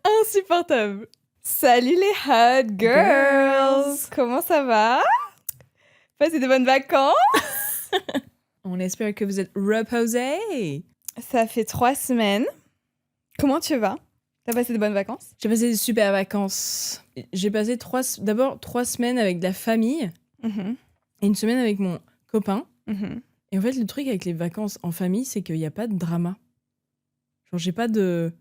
Insupportable. Salut les hot girls. Comment ça va? Passez de bonnes vacances? On espère que vous êtes reposés. Ça fait 3 semaines. Comment tu vas? T'as passé de bonnes vacances? J'ai passé de super vacances. J'ai passé 3 semaines avec de la famille et une semaine avec mon copain. Et en fait, le truc avec les vacances en famille, c'est qu'il n'y a pas de drama. Genre, j'ai pas de...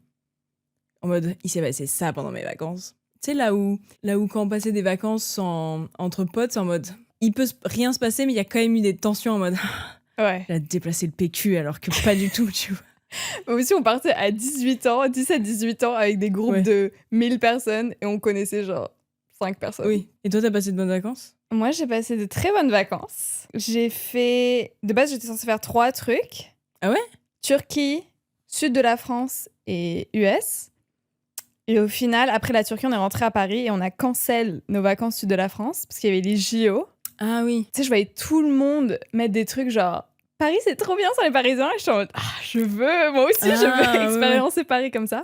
En mode, il s'est passé ça pendant mes vacances. Tu sais, là où quand on passait des vacances entre potes, c'est en mode... Il peut rien se passer, mais il y a quand même eu des tensions en mode... Ouais. Il a déplacé le PQ alors que pas du tout, tu vois. Moi aussi, on partait à 17-18 ans avec des groupes de 1000 personnes et on connaissait genre 5 personnes. Oui. Et toi, t'as passé de bonnes vacances? Moi, j'ai passé de très bonnes vacances. J'ai fait... De base, j'étais censée faire 3 trucs. Ah ouais? Turquie, sud de la France et US. Et au final, après la Turquie, on est rentré à Paris et on a cancel nos vacances sud de la France parce qu'il y avait les JO. Ah oui. Tu sais, je voyais tout le monde mettre des trucs genre Paris, c'est trop bien sur les Parisiens. Et je suis en mode moi aussi, je veux expérimenter Paris comme ça.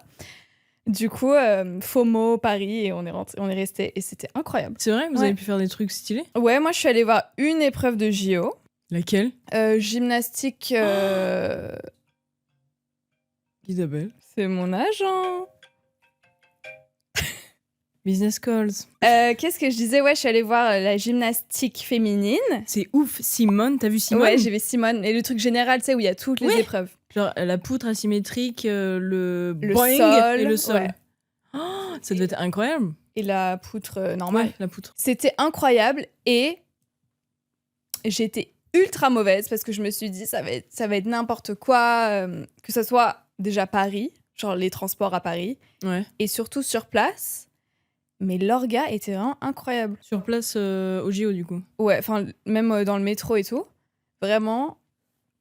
Du coup, FOMO, Paris, et on est resté et c'était incroyable. C'est vrai que vous avez pu faire des trucs stylés? Ouais, moi je suis allée voir une épreuve de JO. Laquelle? Gymnastique. Isabelle. C'est mon agent. Business calls. Qu'est-ce que je disais? Ouais, je suis allée voir la gymnastique féminine. C'est ouf. Simone, t'as vu Simone? Ouais, j'ai vu Simone. Et le truc général, tu sais, où il y a toutes les épreuves. Genre la poutre asymétrique, le boing sol, et le sol. Ouais. Oh, ça devait être incroyable. Et la poutre normale. Ouais, la poutre. C'était incroyable et j'étais ultra mauvaise parce que je me suis dit ça va être n'importe quoi, que ce soit déjà Paris, genre les transports à Paris, et surtout sur place. Mais l'orga était vraiment incroyable. Sur place au JO, du coup? Ouais, enfin, même dans le métro et tout. Vraiment,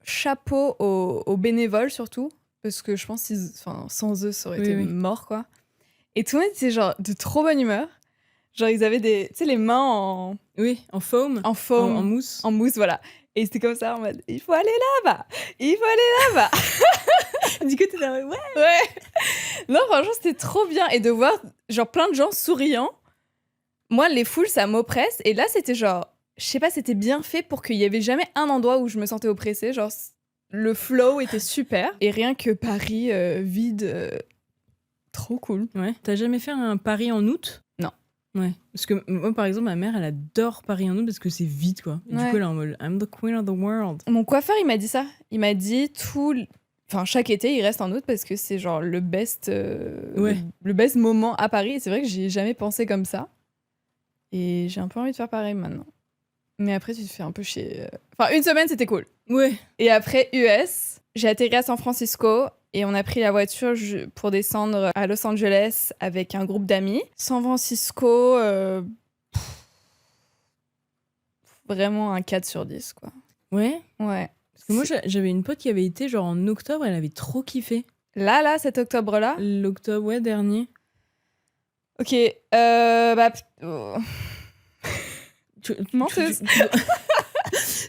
chapeau aux bénévoles, surtout. Parce que je pense que sans eux, ça aurait été mort, quoi. Et tout le monde était genre de trop bonne humeur. Genre, ils avaient tu sais, les mains en... Oui, en foam. En foam. En mousse. En mousse, voilà. Et c'était comme ça, en mode, il faut aller là-bas. Il faut aller là-bas. Du coup, t'es là, ouais. Non, franchement, c'était trop bien. Et de voir, genre, plein de gens souriants. Moi, les foules, ça m'oppresse. Et là, c'était genre, je sais pas, c'était bien fait pour qu'il y avait jamais un endroit où je me sentais oppressée. Genre, le flow était super. Et rien que Paris vide, trop cool. Ouais. T'as jamais fait un Paris en août? Non. Ouais. Parce que moi, par exemple, ma mère, elle adore Paris en août parce que c'est vide, quoi. Et du coup, elle est en mode, I'm the queen of the world. Mon coiffeur, il m'a dit ça. Il m'a dit chaque été, il reste en août parce que c'est genre le best moment à Paris. Et c'est vrai que j'y ai jamais pensé comme ça. Et j'ai un peu envie de faire pareil maintenant. Mais après, tu te fais un peu chier. Enfin, une semaine, c'était cool. Ouais. Et après, US, j'ai atterri à San Francisco et on a pris la voiture pour descendre à Los Angeles avec un groupe d'amis. San Francisco, vraiment un 4 sur 10, quoi. Ouais? Ouais. Parce que moi, j'avais une pote qui avait été genre en octobre, elle avait trop kiffé. Là, cet octobre-là? L'octobre, dernier. Ok, menteuse.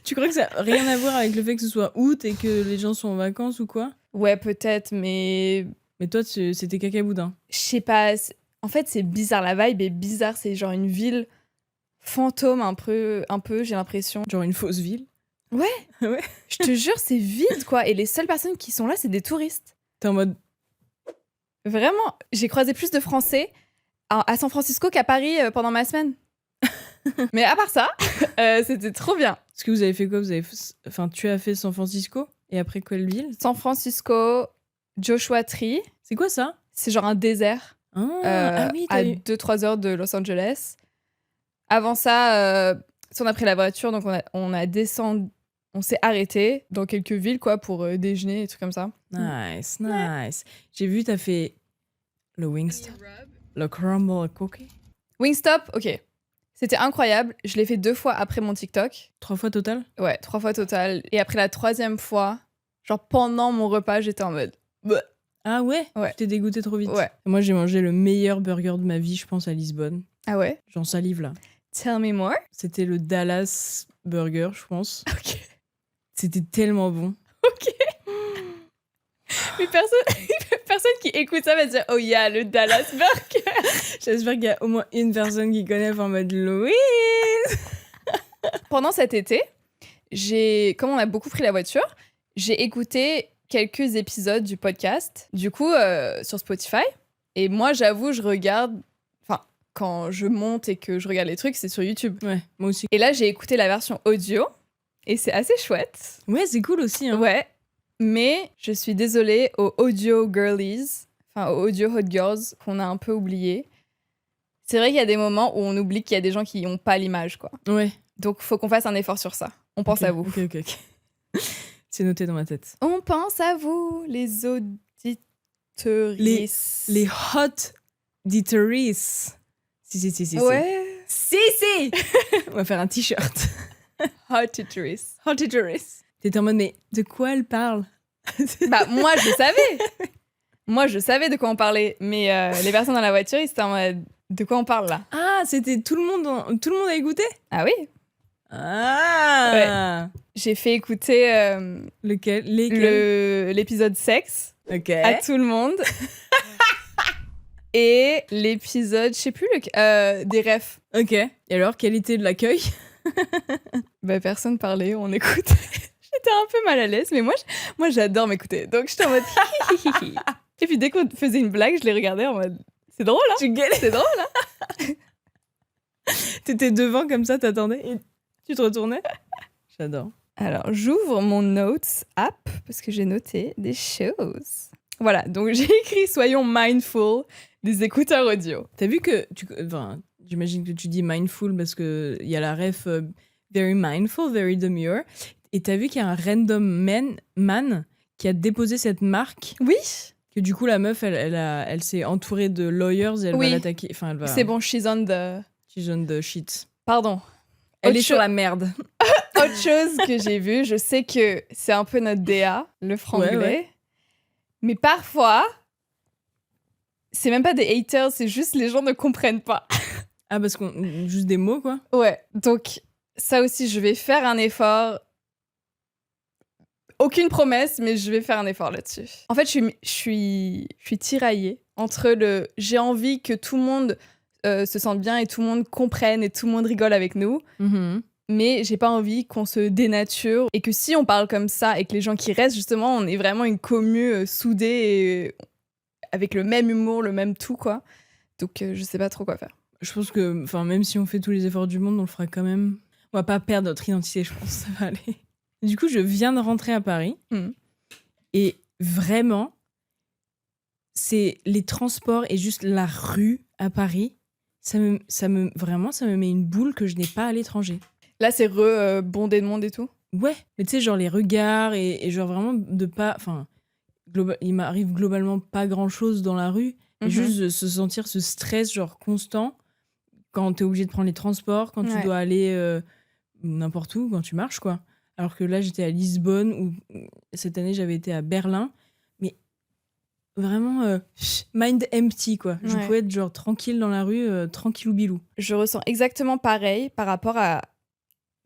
Tu crois que ça n'a rien à voir avec le fait que ce soit août et que les gens sont en vacances ou quoi? Ouais, peut-être, mais... Mais toi, c'était cacaboudin. Je sais pas. En fait, c'est bizarre. La vibe est bizarre. C'est genre une ville fantôme un peu j'ai l'impression. Genre une fausse ville? Ouais. Ouais. Je te jure, c'est vide, quoi. Et les seules personnes qui sont là, c'est des touristes. T'es en mode... Vraiment, j'ai croisé plus de Français à San Francisco qu'à Paris pendant ma semaine. Mais à part ça, c'était trop bien. Est-ce que vous avez fait quoi? Tu as fait San Francisco? Et après quelle ville? San Francisco, Joshua Tree. C'est quoi ça? C'est genre un désert à 2-3 heures de Los Angeles. Avant ça, on a pris la voiture, donc on a descendu, on s'est arrêté dans quelques villes, quoi, pour déjeuner et trucs comme ça. Nice. J'ai vu, t'as fait le Wingstop, le Crumble Cookie. Wingstop, ok. C'était incroyable. Je l'ai fait 2 fois après mon TikTok. 3 fois total? Ouais, 3 fois total. Et après la 3e fois, genre pendant mon repas, j'étais en mode... Bleh. Ah ouais? Ouais. Tu t'es dégoûté trop vite? Ouais. Moi, j'ai mangé le meilleur burger de ma vie, je pense, à Lisbonne. Ah ouais? J'en salive, là. Tell me more. C'était le Dallas Burger, je pense. Ok. C'était tellement bon. Ok. Mais personne qui écoute ça va dire oh yeah, le Dallas Burger. J'espère qu'il y a au moins une personne qui connaît en mode Louise. Pendant cet été, comme on a beaucoup pris la voiture, j'ai écouté quelques épisodes du podcast, du coup, sur Spotify. Et moi, j'avoue, je regarde... Enfin, quand je monte et que je regarde les trucs, c'est sur YouTube. Ouais, moi aussi. Et là, j'ai écouté la version audio. Et c'est assez chouette. Ouais, c'est cool aussi. Hein. Ouais. Mais je suis désolée aux audio girlies, enfin aux audio hot girls qu'on a un peu oublié. C'est vrai qu'il y a des moments où on oublie qu'il y a des gens qui n'ont pas l'image, quoi. Ouais. Donc, faut qu'on fasse un effort sur ça. On pense à vous. Ok. C'est noté dans ma tête. On pense à vous, les auditeuristes. Les hot ditories. Si. Ouais. Si. On va faire un t-shirt. Hot ditories. Hot ditories. T'étais en mode, mais de quoi elle parle? Bah, moi, je savais. Moi, je savais de quoi on parlait. Mais les personnes dans la voiture, ils étaient en mode, de quoi on parle, là? Ah, c'était tout le monde a écouté? Ah oui. Ah. Ouais. J'ai fait écouter l'épisode sexe à tout le monde. Et l'épisode, je sais plus, des refs. Ok. Et alors, qualité de l'accueil? Bah, personne parlait, on écoutait. J'étais un peu mal à l'aise, mais moi j'adore m'écouter. Donc j'étais en mode hihihihi. Et puis dès qu'on faisait une blague, je les regardais en mode c'est drôle, hein? C'est drôle, hein? T'étais devant comme ça, t'attendais et tu te retournais? J'adore. Alors, j'ouvre mon Notes app parce que j'ai noté des choses. Voilà, donc j'ai écrit « Soyons mindful des écouteurs audio ». T'as vu que... Enfin, j'imagine que tu dis mindful parce qu'il y a la ref very mindful, very demure. Et t'as vu qu'il y a un random man qui a déposé cette marque. Oui. Que du coup, la meuf, elle s'est entourée de lawyers et elle va l'attaquer. Enfin, elle va... C'est bon, she's on the shit. Pardon. Elle est sur la merde. Autre chose que j'ai vu, je sais que c'est un peu notre DA, le franglais. Ouais. Mais parfois, c'est même pas des haters, c'est juste les gens ne comprennent pas. Ah, parce qu'on... Juste des mots, quoi? Ouais, donc ça aussi, je vais faire un effort. Aucune promesse, mais je vais faire un effort là-dessus. En fait, je suis tiraillée entre le « j'ai envie que tout le monde se sente bien et tout le monde comprenne et tout le monde rigole avec nous mais j'ai pas envie qu'on se dénature et que si on parle comme ça et que les gens qui restent, justement, on est vraiment une commu soudée et avec le même humour, le même tout, quoi. Donc, je sais pas trop quoi faire. Je pense que, même si on fait tous les efforts du monde, on le fera quand même. On va pas perdre notre identité, je pense, ça va aller. Du coup, je viens de rentrer à Paris et vraiment, c'est les transports et juste la rue à Paris, ça me met une boule que je n'ai pas à l'étranger. Là, c'est bondé de monde et tout? Ouais, mais tu sais, genre les regards et genre vraiment de pas... Enfin, il m'arrive globalement pas grand-chose dans la rue, mais juste de se sentir ce stress genre constant quand t'es obligé de prendre les transports, quand tu dois aller n'importe où, quand tu marches, quoi. Alors que là, j'étais à Lisbonne, ou cette année, j'avais été à Berlin. Mais vraiment, mind empty, quoi. Je pouvais être genre tranquille dans la rue, tranquillou bilou. Je ressens exactement pareil par rapport à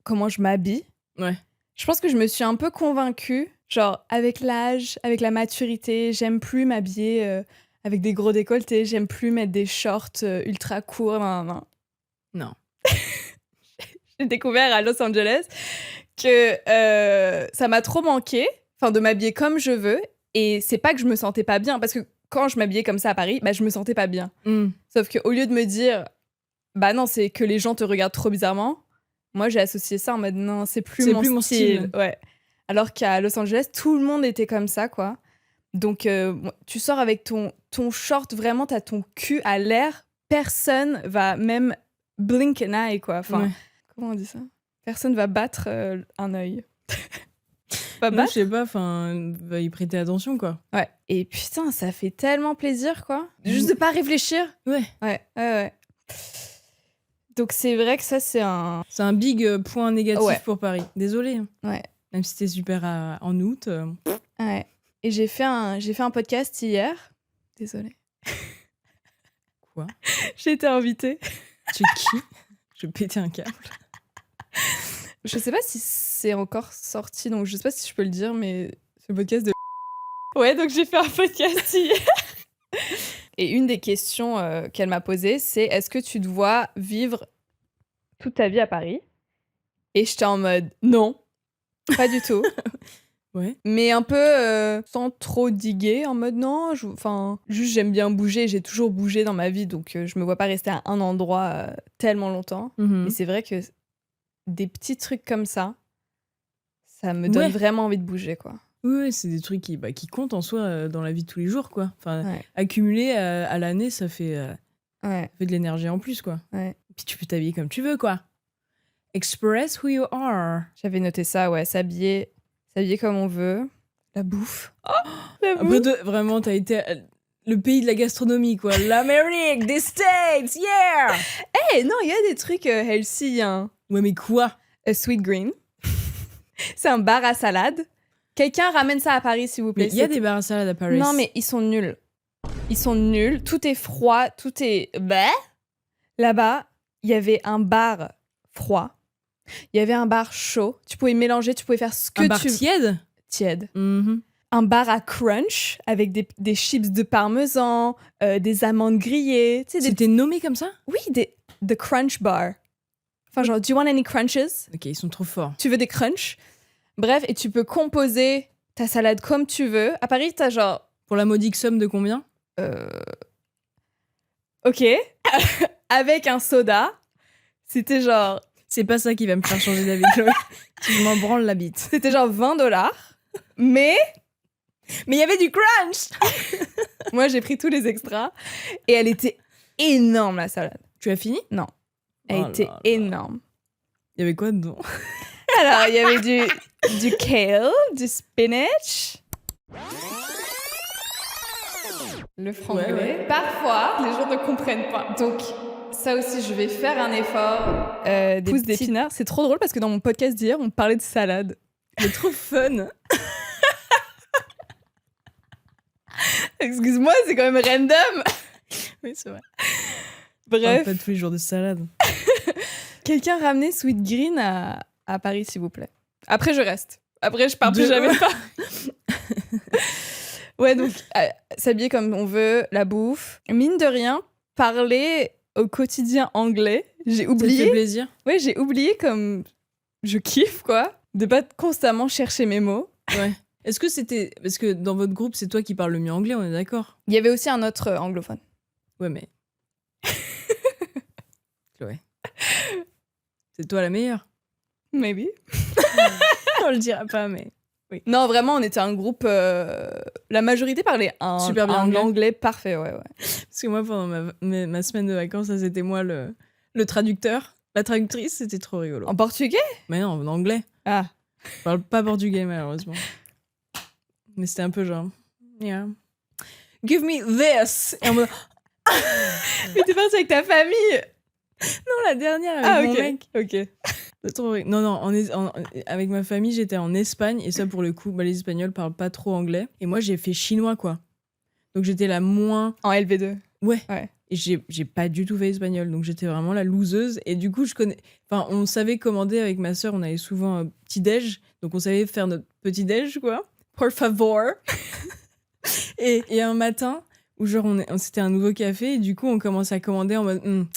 comment je m'habille. Ouais. Je pense que je me suis un peu convaincue, genre avec l'âge, avec la maturité, j'aime plus m'habiller avec des gros décolletés, j'aime plus mettre des shorts ultra courts. Non. J'ai découvert à Los Angeles que ça m'a trop manqué, de m'habiller comme je veux, et c'est pas que je me sentais pas bien, parce que quand je m'habillais comme ça à Paris, je me sentais pas bien. Sauf qu'au lieu de me dire, bah non, c'est que les gens te regardent trop bizarrement, moi j'ai associé ça en mode non, c'est plus mon style. Ouais. Alors qu'à Los Angeles, tout le monde était comme ça, quoi. Donc tu sors avec ton short, vraiment t'as ton cul à l'air, personne va même blink an eye, quoi. Comment on dit ça? Personne va battre un œil. Non, je sais pas, va y prêter attention, quoi. Ouais. Et putain, ça fait tellement plaisir, quoi. Juste de pas réfléchir. Ouais. Donc c'est vrai que ça, c'est un... C'est un big point négatif pour Paris. Désolée. Ouais. Même si c'était super en août. Ouais. Et j'ai fait un podcast hier. Désolée. Quoi? J'ai été invitée. Tu es qui? Je vais péter un câble. Je sais pas si c'est encore sorti, donc je sais pas si je peux le dire, mais c'est le podcast de... Ouais, donc j'ai fait un podcast hier. Et une des questions qu'elle m'a posées, c'est est-ce que tu dois vivre toute ta vie à Paris? Et j'étais en mode non, pas du tout. Ouais. Mais un peu sans trop diguer, en mode non, enfin, juste j'aime bien bouger, j'ai toujours bougé dans ma vie, donc je me vois pas rester à un endroit tellement longtemps. Mais c'est vrai que des petits trucs comme ça me donne vraiment envie de bouger, quoi. Oui, c'est des trucs qui comptent en soi dans la vie de tous les jours, quoi. Enfin, accumuler à l'année, ça fait de l'énergie en plus, quoi. Ouais. Puis tu peux t'habiller comme tu veux, quoi. Express who you are. J'avais noté ça, ouais, s'habiller comme on veut. La bouffe. Oh, la bouffe. Après, vraiment, t'as été le pays de la gastronomie, quoi. L'Amérique, des States, yeah. Non, il y a des trucs healthy, hein. Ouais, mais quoi? Sweet Green. C'est un bar à salade. Quelqu'un ramène ça à Paris, s'il vous plaît. Il y a des bars à salade à Paris. Non, mais ils sont nuls. Ils sont nuls. Tout est froid. Tout est... Là-bas, il y avait un bar froid. Il y avait un bar chaud. Tu pouvais mélanger, tu pouvais faire ce que tu... Un bar tiède? Tiède. Mm-hmm. Un bar à crunch avec des chips de parmesan, des amandes grillées. Tu sais, C'était nommé comme ça? Oui, the crunch bar. Enfin, genre, do you want any crunches? Ok, ils sont trop forts. Tu veux des crunchs? Bref, et tu peux composer ta salade comme tu veux. À Paris, t'as genre... Pour la modique somme de combien? Ok. Avec un soda. C'était genre... C'est pas ça qui va me faire changer d'avis, Chloé. Tu m'en branles la bite. C'était genre $20. Mais il y avait du crunch. Moi, j'ai pris tous les extras. Et elle était énorme, la salade. Tu as fini? Non. Elle était énorme. Il y avait quoi dedans? Alors, il y avait du kale, du spinach. Le franglais. Ouais. Parfois, les gens ne comprennent pas. Donc, ça aussi, je vais faire un effort. Des pousses d'épinards. C'est trop drôle parce que dans mon podcast d'hier, on parlait de salade. C'est trop fun. Excuse-moi, c'est quand même random. Oui, c'est vrai. Bref. Pas tous les jours de salade. Quelqu'un ramenait Sweet Green à Paris, s'il vous plaît. Après, je reste. Après, je pars plus jamais pas. Ouais, donc, s'habiller comme on veut, la bouffe. Mine de rien, parler au quotidien anglais. J'ai oublié. Ça te fait plaisir? Ouais, j'ai oublié comme je kiffe, quoi, de pas constamment chercher mes mots. Ouais. Est-ce que c'était... Parce que dans votre groupe, c'est toi qui parles le mieux anglais, on est d'accord? Il y avait aussi un autre anglophone. Ouais, mais... Chloé. C'est toi la meilleure? Maybe. On le dira pas, mais... Oui. Non, vraiment, on était un groupe... La majorité parlait super bien anglais parfait, ouais. Parce que moi, pendant ma semaine de vacances, ça, c'était moi le traducteur. La traductrice, c'était trop rigolo. En portugais? Mais non, en anglais. Ah. Je parle pas portugais, malheureusement. Mais c'était un peu genre... Yeah. Give me this! Et en mode... Mais t'es partie avec ta famille? Non, la dernière avec mon mec. Ok. C'est trop... Non, avec ma famille, j'étais en Espagne. Et ça, pour le coup, les Espagnols parlent pas trop anglais. Et moi, j'ai fait chinois, quoi. Donc, j'étais la moins... En LV2? Ouais. Et j'ai pas du tout fait espagnol. Donc, j'étais vraiment la loseuse. Et du coup, on savait commander avec ma sœur. On avait souvent un petit-déj. Donc, on savait faire notre petit-déj, quoi. Por favor. et un matin, où genre, c'était un nouveau café. Et du coup, on commençait à commander en mode...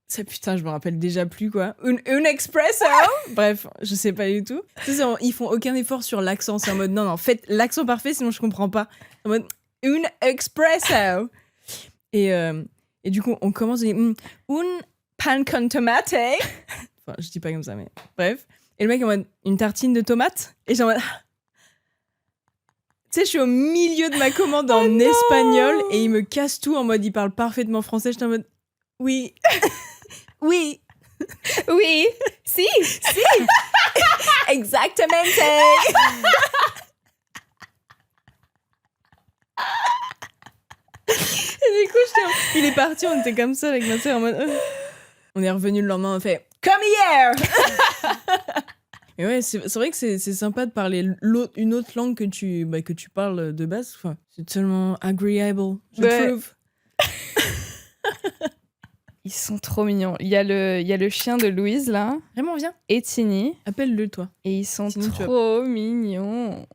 ça, putain, je me rappelle déjà plus, quoi. Un espresso. Bref, je sais pas du tout. Tu sais, ils font aucun effort sur l'accent. C'est en mode, non, faites l'accent parfait, sinon je comprends pas. En mode, un espresso. Et du coup, on commence à dire, un pan con tomate. Enfin, je dis pas comme ça, mais bref. Et le mec en mode, une tartine de tomate. Et j'ai en mode... Tu sais, je suis au milieu de ma commande en espagnol et il me casse tout en mode, il parle parfaitement français. J'étais en mode, oui. Oui. Oui. Si. Exactement. Et du coup, il est parti, on était comme ça avec ma soeur en mode... On est revenu le lendemain, on fait « Come here !» Et ouais, c'est vrai que c'est sympa de parler une autre langue que tu parles de base. Enfin, c'est tellement agreeable, je trouve. Ils sont trop mignons. Il y a le chien de Louise, là, Raymond, viens. et Tini. Appelle-le, toi. Et ils sont Sinon, tu vas- trop mignons.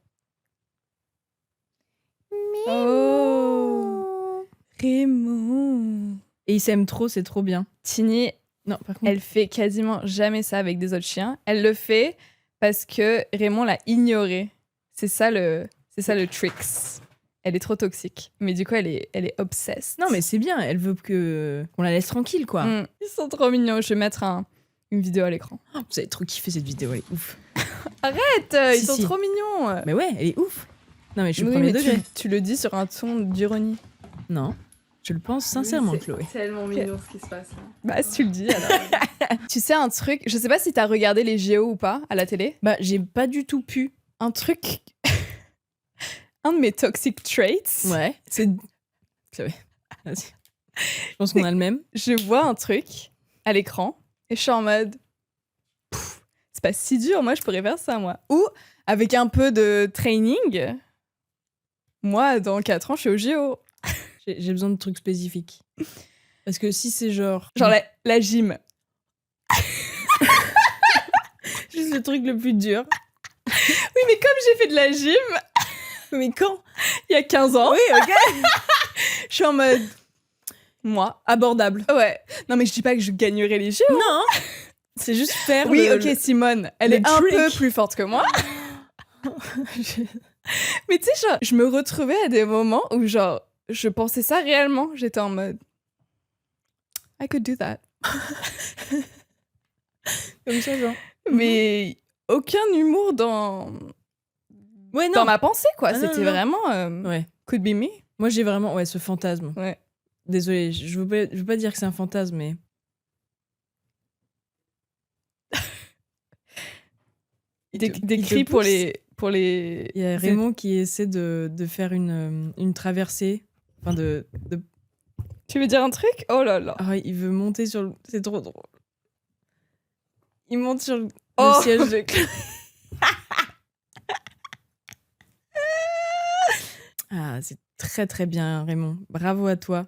Oh, Raymond. Et ils s'aiment trop, c'est trop bien. Tini, Non, par contre... elle fait quasiment jamais ça avec des autres chiens. Elle le fait parce que Raymond l'a ignoré. C'est ça le tricks. Elle est trop toxique. Mais du coup, elle est obsessed. Non, mais c'est bien. Elle veut qu'on la laisse tranquille, quoi. Ils sont trop mignons. Je vais mettre une vidéo à l'écran. Oh, vous avez trop kiffé cette vidéo, elle est ouf. Ils sont trop mignons. Mais ouais, elle est ouf. Non, mais je suis Oui, premier mais degré. tu le dis sur un ton d'ironie. Non, je le pense sincèrement, Chloé. Tellement mignon ce qui se passe là. Bah, si tu le dis alors. Tu sais un truc, je sais pas si t'as regardé les JO ou pas à la télé. Bah, j'ai pas du tout pu. Un truc. Un de mes toxic traits. Ouais, c'est... Chloé, vas-y. Je pense qu'on a le même. Je vois un truc à l'écran et je suis en mode. C'est pas si dur, moi je pourrais faire ça, moi. Ou avec un peu de training, moi dans 4 ans je suis au JO. J'ai besoin de trucs spécifiques. Parce que si c'est genre... Genre la gym. Juste le truc le plus dur. Oui, mais comme j'ai fait de la gym Mais quand? il y a 15 ans, Oui, ok. je suis en mode. Moi. Abordable. Ouais. Non, mais je dis pas que je gagnerai les JO. Non. C'est juste faire Oui, le- ok, Simone, elle le est un trick. peu plus forte que moi. Mais tu sais, genre, je me retrouvais à des moments où, genre, je pensais ça réellement. J'étais en mode. I could do that. Comme ça, genre. Mais aucun humour dans Ouais, non. dans ma pensée, quoi. Ah, non, C'était non. vraiment Ouais. could be me. Moi, j'ai vraiment ce fantasme. Ouais. Désolée, je veux pas dire que c'est un fantasme, mais... Des cris pour les. Il y a Raymond qui essaie de faire une traversée. Enfin, Tu veux dire un truc? Oh là là. Ah, il veut monter sur le... C'est trop drôle. Il monte sur le Oh. siège de Chloé. Ah, c'est très très bien, Raymond. Bravo à toi.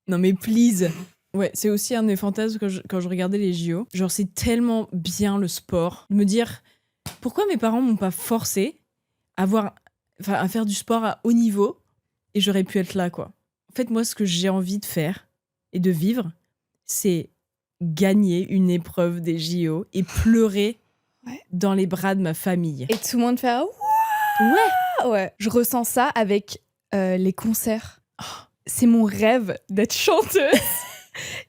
Non mais please. Ouais, c'est aussi un des fantasmes quand je regardais les JO. Genre, c'est tellement bien le sport. De me dire, pourquoi mes parents m'ont pas forcé à faire du sport à haut niveau et j'aurais pu être là, quoi. En fait, moi, ce que j'ai envie de faire et de vivre, c'est gagner une épreuve des JO et pleurer dans les bras de ma famille. Et tout le monde fait ouais. Je ressens ça avec les concerts. Oh, c'est mon rêve d'être chanteuse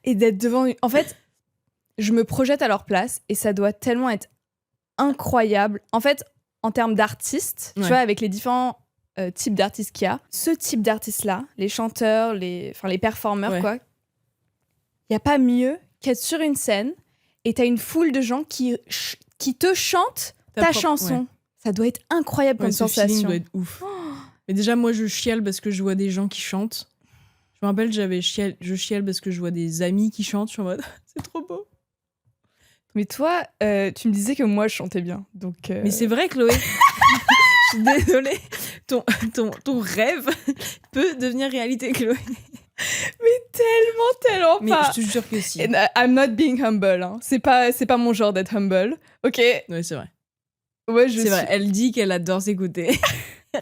et d'être devant. En fait, je me projette à leur place et ça doit tellement être incroyable. En fait, en termes d'artistes, tu vois, avec les différents types d'artistes qu'il y a, ce type d'artistes-là, les chanteurs, les performeurs, quoi, il n'y a pas mieux qu'être sur une scène et t'as une foule de gens qui te chantent ta chanson. Ouais. Ça doit être incroyable comme sensation. Ce feeling doit être ouf. Mais déjà, moi, je chiale parce que je vois des gens qui chantent. Je me rappelle, je chiale parce que je vois des amis qui chantent. Je suis en mode, c'est trop beau. Mais toi, tu me disais que moi, je chantais bien. Donc, Mais c'est vrai, Chloé. Je suis désolée. Ton rêve peut devenir réalité, Chloé. Mais tellement Mais pas. je te jure que si. And I'm not being humble. Hein. C'est pas mon genre d'être humble. Ok. Ouais, c'est vrai. Ouais, c'est vrai. Elle dit qu'elle adore s'écouter.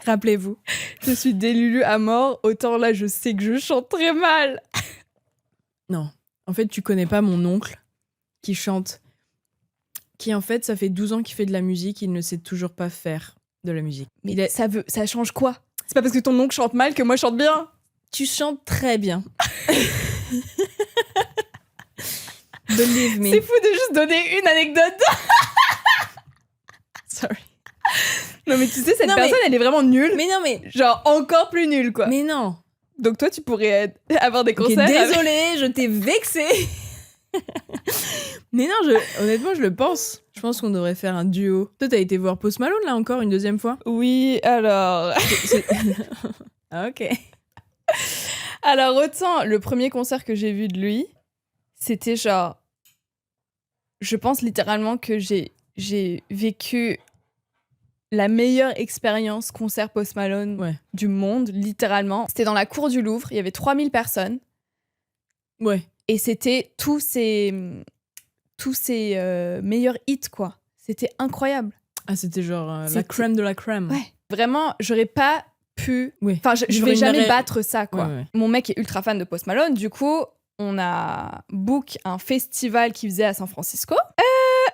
Rappelez-vous. Je suis des Lulu à mort. Autant là, je sais que je chante très mal. Non. En fait, tu connais pas mon oncle qui chante. Qui, en fait, ça fait 12 ans qu'il fait de la musique. Il ne sait toujours pas faire de la musique. Mais ça change quoi? C'est pas parce que ton oncle chante mal que moi je chante bien. Tu chantes très bien. Believe me. C'est fou de juste donner une anecdote. Sorry. Non mais tu sais, cette personne, elle est vraiment nulle. Mais non mais... Genre encore plus nulle, quoi. Mais non. Donc toi, tu pourrais avoir des concerts. Désolée, je t'ai vexée. Mais non, honnêtement, je le pense. Je pense qu'on devrait faire un duo. Toi, t'as été voir Post Malone, là, encore, une deuxième fois? Oui, alors... Ah, ok. Alors, autant, le premier concert que j'ai vu de lui, c'était genre... Je pense littéralement que j'ai vécu la meilleure expérience concert Post Malone du monde, littéralement. C'était dans la cour du Louvre, il y avait 3000 personnes. Ouais. Et c'était tous ces meilleurs hits, quoi. C'était incroyable. Ah, c'était genre la crème de la crème. Ouais. Vraiment, j'aurais pas pu... Oui. Enfin, je vais jamais battre ça, quoi. Ouais. Mon mec est ultra fan de Post Malone. Du coup, on a book un festival qu'il faisait à San Francisco.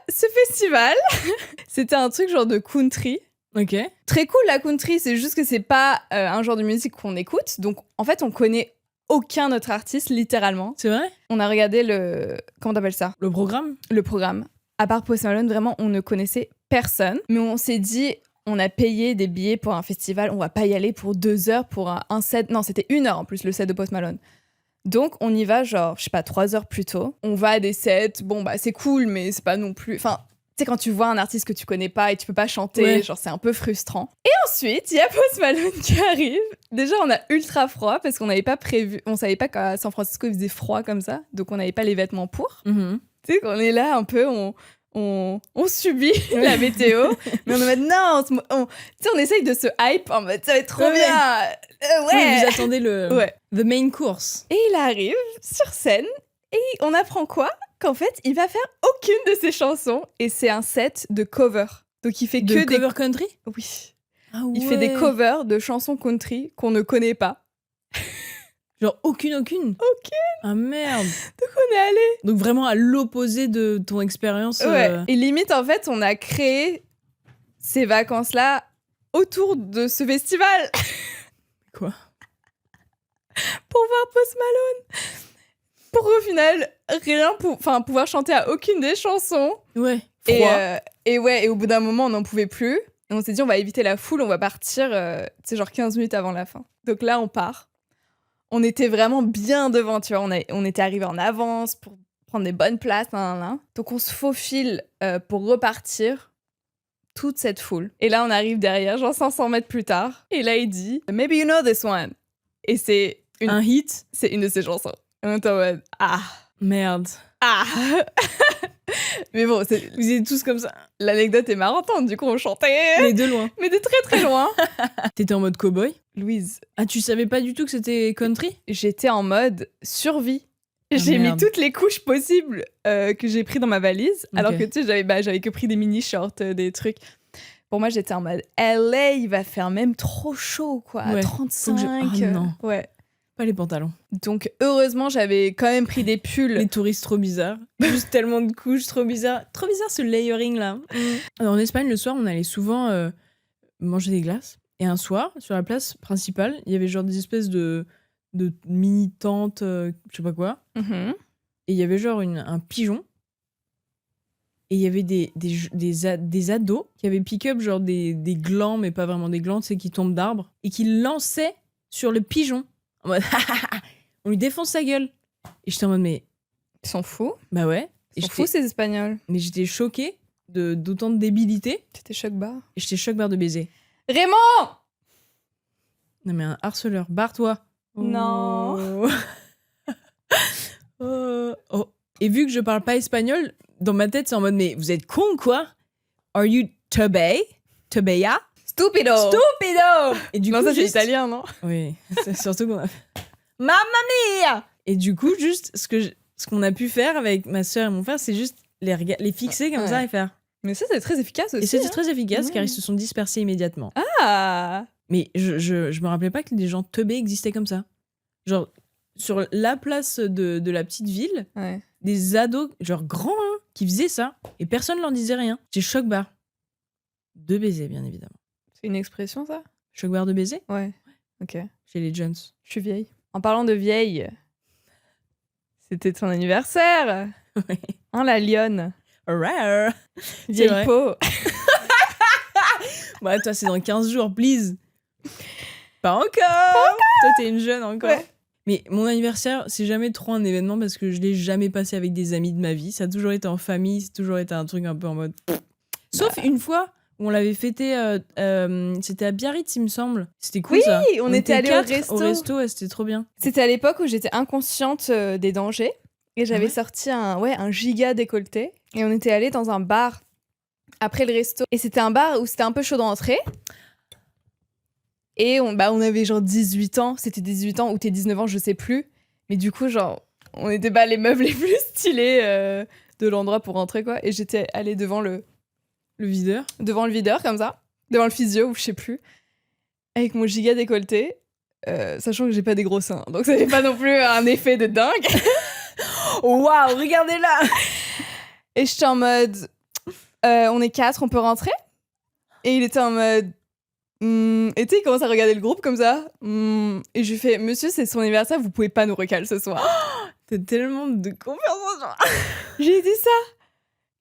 Ce festival, c'était un truc genre de country. Ok. Très cool, la country. C'est juste que c'est pas un genre de musique qu'on écoute. Donc, en fait, on connaît aucun autre artiste, littéralement. C'est vrai? On a regardé le... Comment t'appelles ça? Le programme? Le programme. À part Post Malone, vraiment, on ne connaissait personne. Mais on s'est dit, on a payé des billets pour un festival, on va pas y aller pour 2 heures pour un set. Non, c'était 1 heure en plus, le set de Post Malone. Donc, on y va genre, je sais pas, 3 heures plus tôt. On va à des sets, bon, bah, c'est cool, mais c'est pas non plus... Enfin, tu sais, quand tu vois un artiste que tu connais pas et tu peux pas chanter, genre, c'est un peu frustrant. Et ensuite, il y a Post Malone qui arrive. Déjà, on a ultra froid parce qu'on n'avait pas prévu... On savait pas qu'à San Francisco, il faisait froid comme ça. Donc, on n'avait pas les vêtements pour. Mm-hmm. Tu sais, qu'on est là un peu, on subit la météo, mais on est en mode non, tu sais, on essaye de se hype en mode ça va être trop bien. Ouais. Oui, vous attendez the main course. Et il arrive sur scène et on apprend quoi? Qu'en fait, il va faire aucune de ses chansons et c'est un set de covers. Donc il fait de que des cover country? Oui. Ah il fait des covers de chansons country qu'on ne connaît pas. Genre aucune? Ah merde. Donc on est allé. Donc vraiment à l'opposé de ton expérience. Ouais. Et limite, en fait, on a créé ces vacances-là autour de ce festival. Quoi? Pour voir Post Malone. Pour au final, pouvoir chanter à aucune des chansons. Ouais. Froid. Et au bout d'un moment, on n'en pouvait plus. Et on s'est dit, on va éviter la foule, on va partir, tu sais, genre 15 minutes avant la fin. Donc là, on part. On était vraiment bien devant, tu vois. On était arrivés en avance pour prendre des bonnes places. Donc on se faufile pour repartir toute cette foule. Et là, on arrive derrière, genre 500 mètres plus tard. Et là, il dit « Maybe you know this one ». Et c'est un hit. C'est une de ses chansons. Et on est en mode « Ah ». Merde. Ah. Mais bon, vous étiez tous comme ça. L'anecdote est marrante, du coup on chantait. Mais de loin. Mais de très très loin. T'étais en mode cow-boy? Louise. Ah, tu savais pas du tout que c'était country? J'étais en mode survie. J'ai mis toutes les couches possibles que j'ai pris dans ma valise. Okay. Alors que tu sais, j'avais que pris des mini-shorts, des trucs. Pour moi, j'étais en mode LA, il va faire même trop chaud, quoi. Ouais. 35. Ah non. Ouais. Pas les pantalons. Donc, heureusement, j'avais quand même pris des pulls. Les touristes trop bizarres. Juste tellement de couches, trop bizarre. Trop bizarre ce layering là. Alors, en Espagne, le soir, on allait souvent manger des glaces. Et un soir, sur la place principale, il y avait genre des espèces de mini-tentes, je sais pas quoi. Mm-hmm. Et il y avait genre un pigeon. Et il y avait des ados qui avaient pick-up genre des glands, mais pas vraiment des glands, tu sais, qui tombent d'arbres. Et qui lançaient sur le pigeon. En mode, on lui défonce sa gueule. Et j'étais en mode, mais... Ils sont fous. Bah ouais. Ils sont fous, ces Espagnols. Mais j'étais choquée d'autant de débilité. T'étais choc-barre. Et j'étais choc-barre de baiser. Raymond! Non mais un harceleur, barre-toi. Non. Oh. Et vu que je parle pas espagnol, dans ma tête c'est en mode, mais vous êtes con quoi? Are you Tobeya? Stupido! Et du non, coup, ça c'est italien, non? Oui, c'est surtout qu'on a fait Mamma mia! Et du coup, juste ce qu'on a pu faire avec ma soeur et mon frère, c'est juste les fixer comme ça et faire. Mais ça, c'est très efficace aussi. Et c'était très efficace car ils se sont dispersés immédiatement. Ah! Mais je me rappelais pas que des gens teubés existaient comme ça. Genre, sur la place de la petite ville, des ados, genre grands, hein, qui faisaient ça. Et personne leur disait rien. J'ai choc-barre. De baiser, bien évidemment. C'est une expression, ça? Choc-barre de baiser? Ouais. Ok. Chez les Jones. Je suis vieille. En parlant de vieille, c'était ton anniversaire. Ouais. Hein, la lionne. Rare. Vieille peau. Bah, toi, c'est dans 15 jours, please. Pas encore. Toi, t'es une jeune encore. Ouais. Mais mon anniversaire, c'est jamais trop un événement parce que je l'ai jamais passé avec des amis de ma vie. Ça a toujours été en famille, c'est toujours été un truc un peu en mode... Sauf une fois où on l'avait fêté, c'était à Biarritz, il me semble. C'était cool, ça. Oui, on était allés au resto, ouais, c'était trop bien. C'était à l'époque où j'étais inconsciente des dangers. Et j'avais sorti un giga décolleté. Et on était allés dans un bar après le resto. Et c'était un bar où c'était un peu chaud d'entrée. Et on avait genre 18 ans. C'était 18 ans ou t'es 19 ans, je sais plus. Mais du coup, genre, on n'était pas les meufs les plus stylées de l'endroit pour rentrer, quoi. Et j'étais allée devant le videur. Devant le videur, comme ça. Devant le physio, ou je sais plus. Avec mon giga décolleté. Sachant que j'ai pas des gros seins. Donc ça fait pas non plus un effet de dingue. Waouh, regardez-là. Et j'étais en mode... on est 4, on peut rentrer? Et il était en mode... Et tu sais, il commence à regarder le groupe comme ça. Et je lui fais, monsieur, c'est son anniversaire, vous pouvez pas nous recaler ce soir. T'as tellement de confiance en toi. J'ai dit ça.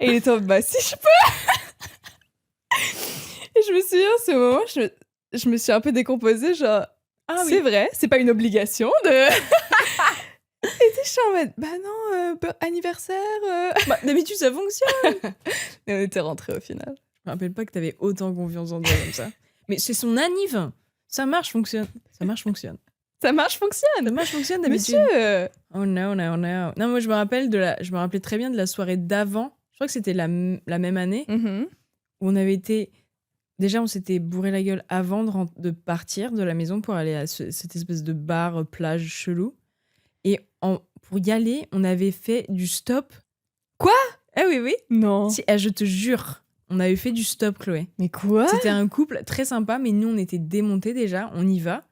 Et il était en mode, bah si je peux. Et je me souviens, ce moment, je me suis un peu décomposée, genre, c'est vrai, c'est pas une obligation de... Et je suis en mode, bah non, anniversaire... Bah, d'habitude, ça fonctionne. Et on était rentrés au final. Je me rappelle pas que t'avais autant confiance en toi comme ça. Mais c'est son anniv. Ça marche, fonctionne. Ça marche, fonctionne. Ça marche, fonctionne. Ça marche, fonctionne d'habitude. Monsieur. Oh non, non, non. Non, moi je me rappelais très bien de la soirée d'avant. Je crois que c'était la même année où on avait été. Déjà, on s'était bourré la gueule avant de partir de la maison pour aller à cette espèce de bar plage chelou. Et pour y aller, on avait fait du stop. Quoi? Ah oui, oui. Non. Si, je te jure. On avait fait du stop, Chloé. Mais quoi? C'était un couple très sympa, mais nous, on était démontés déjà. On y va.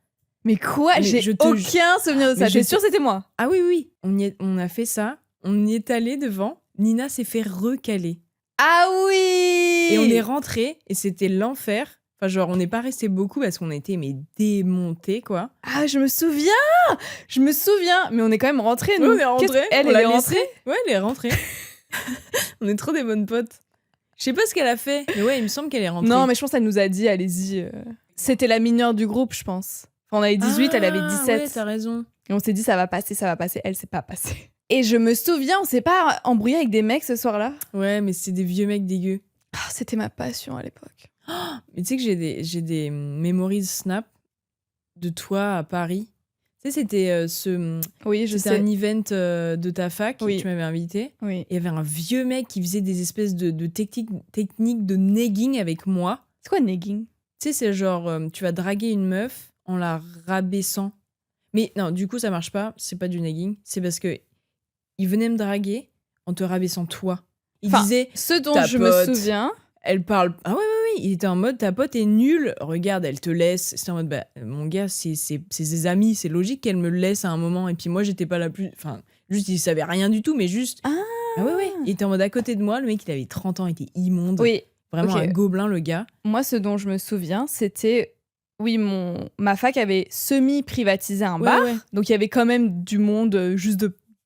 Mais quoi? J'ai aucun souvenir de ça. T'es sûre c'était moi? Ah oui, oui. On a fait ça. On y est allé devant. Nina s'est fait recaler. Ah oui! Et on est rentré et c'était l'enfer. Enfin, genre, on n'est pas resté beaucoup parce qu'on était démontés, quoi. Ah, je me souviens! Mais on est quand même rentrés, nous. Oui, on est rentrés. Elle est rentrée? Ouais, elle est rentrée. On est trop des bonnes potes. Je sais pas ce qu'elle a fait, mais ouais, il me semble qu'elle est rentrée. Non, mais je pense qu'elle nous a dit, allez-y. C'était la mineure du groupe, je pense. Enfin, on avait 18, elle avait 17. Ouais, t'as raison. Et on s'est dit, ça va passer. Elle s'est pas passée. Et je me souviens, on s'est pas embrouillé avec des mecs ce soir-là. Ouais, mais c'est des vieux mecs dégueux. Ah, c'était ma passion à l'époque. Mais tu sais que j'ai des memories Snap de toi à Paris. Tu sais, c'était Oui, je sais. un event de ta fac que tu m'avais invité. Oui. Et il y avait un vieux mec qui faisait des espèces de techniques de negging avec moi. C'est quoi negging? Tu sais, c'est genre, tu vas draguer une meuf en la rabaissant. Mais non, du coup, ça marche pas. C'est pas du negging. C'est parce que il venait me draguer en te rabaissant toi. Il disait, ce dont je me souviens... Elle parle... Ah ouais, il était en mode, ta pote est nulle, regarde, elle te laisse. C'était en mode, bah, mon gars, c'est ses amis, c'est logique qu'elle me laisse à un moment. Et puis moi, j'étais pas la plus... Enfin, juste, il savait rien du tout, mais juste... Ah ouais, il était en mode à côté de moi, le mec, il avait 30 ans, il était immonde. Oui. Vraiment un gobelin, le gars. Moi, ce dont je me souviens, c'était... Oui, ma fac avait semi-privatisé un bar, donc il y avait quand même du monde, juste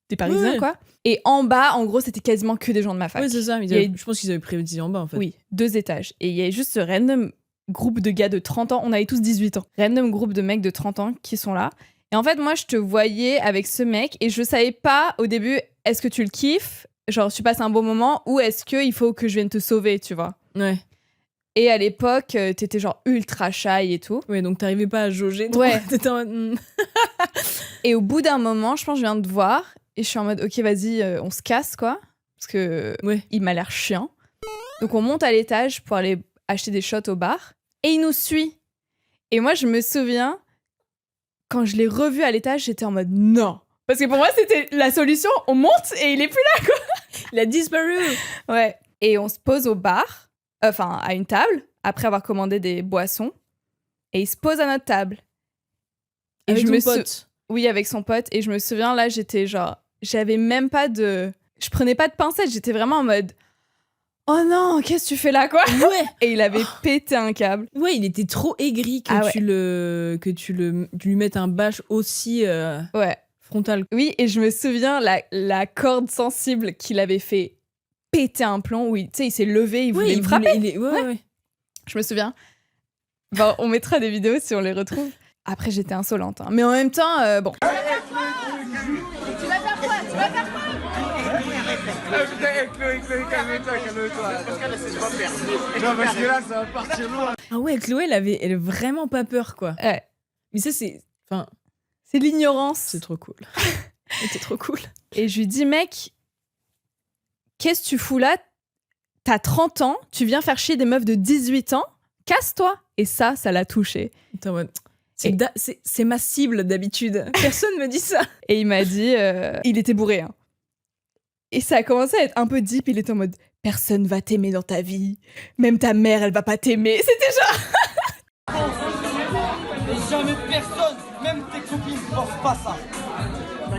des Parisiens, quoi. Et en bas, en gros, c'était quasiment que des gens de ma fac. Oui, c'est ça. Je pense qu'ils avaient privatisé en bas, en fait. Oui, 2 étages. Et il y avait juste ce random groupe de gars de 30 ans. On avait tous 18 ans. Random groupe de mecs de 30 ans qui sont là. Et en fait, moi, je te voyais avec ce mec et je savais pas au début, est-ce que tu le kiffes? Genre, tu passes un bon moment ou est-ce qu'il faut que je vienne te sauver, tu vois? Ouais. Et à l'époque, t'étais genre ultra shy et tout. Ouais, donc t'arrivais pas à jauger. Ouais. T'étais en mode... Et au bout d'un moment, je pense que je viens de te voir et je suis en mode, ok, vas-y, on se casse, quoi. Parce que il m'a l'air chiant. Donc on monte à l'étage pour aller acheter des shots au bar. Et il nous suit. Et moi, je me souviens, quand je l'ai revu à l'étage, j'étais en mode non. Parce que pour moi, c'était la solution. On monte et il est plus là, quoi. Il a disparu. Ouais. Et on se pose au bar, enfin à une table, après avoir commandé des boissons. Et il se pose à notre table. Et avec ton pote. Oui, avec son pote. Et je me souviens, là, j'étais genre... J'avais même pas de... Je prenais pas de pincettes, j'étais vraiment en mode... Oh non, qu'est-ce que tu fais là, quoi? Ouais. Et il avait pété un câble. Ouais, il était trop aigri que tu lui mettes un bâche aussi frontal. Oui, et je me souviens la corde sensible qu'il avait fait péter un plomb où tu sais, il s'est levé, il voulait me frapper. Ouais. Je me souviens. Bon, on mettra des vidéos si on les retrouve. Après, j'étais insolente. Hein. Mais en même temps, bon. Tu vas faire quoi? Chloé, calme-toi. Parce qu'elle sait pas faire. Non, parce que là, ça va partir loin. Ah ouais, Chloé, elle avait vraiment pas peur, quoi. Ouais. Mais ça, c'est... Enfin... C'est l'ignorance. C'est trop cool. C'était trop cool. Et je lui dis, mec, qu'est-ce que tu fous là? T'as 30 ans, tu viens faire chier des meufs de 18 ans, casse-toi. Et ça l'a touché. Attends, C'est ma cible d'habitude. Personne me dit ça. Et il m'a dit, il était bourré. Hein. Et ça a commencé à être un peu deep. Il était en mode, personne va t'aimer dans ta vie. Même ta mère, elle va pas t'aimer. C'était genre... Et jamais personne, même tes copines, ne pensent pas ça. Ouais.